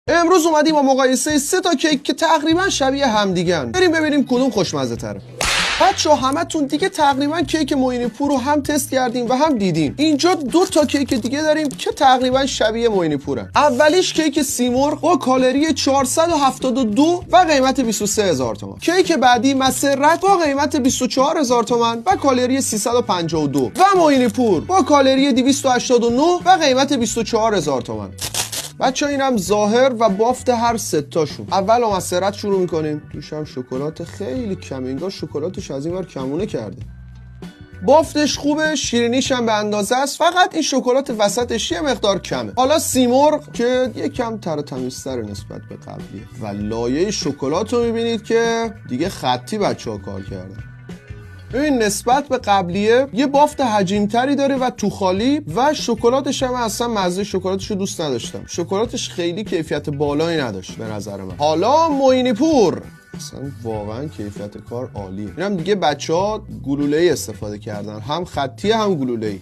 امروز اومدیم با مقایسه 3 تا کیک که تقریبا شبیه همدیگن. بریم ببینیم کدوم خوشمزه تره. بچه‌ها همتون دیگه تقریبا کیک معینی پور رو هم تست کردیم و هم دیدیم. اینجا 2 تا کیک دیگه داریم که تقریبا شبیه معینی پورن. اولیش کیک سیمرغ با کالری 472 و قیمت 23000 تومان. کیک بعدی مسرت با قیمت 24000 تومان و کالری 352 و معینی پور با کالری 289 و قیمت 24000 تومان. بچه اینم ظاهر و بافت هر 3 تاشون. اول با مسرت شروع میکنیم. توش هم شکلات خیلی کمه، انگار شکلاتش از این ور کمونه کرده. بافتش خوبه، شیرینیش هم به اندازه است، فقط این شکلات وسطش یه مقدار کمه. حالا سیمرغ که یکم تر و تمیزتره نسبت به قبلیه و لایه شکلات رو میبینید که دیگه خطی بچه‌ها کار کردن. این نسبت به قبلیه یه بافت حجیم‌تری داره و تو خالی و شکلاتش هم اصلا مزه شکلاتش رو دوست نداشتم. شکلاتش خیلی کیفیت بالایی نداشت به نظر من. حالا معینی پور اصلا واقعا کیفیت کار عالیه. اینم دیگه بچه‌ها گلوله‌ای استفاده کردن، هم خطی هم گلوله‌ای.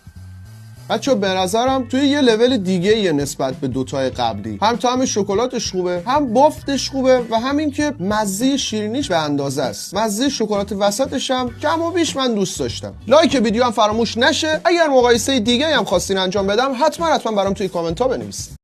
بچه به نظرم توی یه لول دیگه یه نسبت به دوتای قبلی. هم طعم شکلاتش خوبه، هم بافتش خوبه و همین که مزه شیرینیش به اندازه است. مزه شکلات وسطش هم کم و بیش من دوست داشتم. لایک ویدیو هم فراموش نشه. اگر مقایسه دیگه هم خواستین انجام بدم حتما برام توی کامنت ها بنویسید.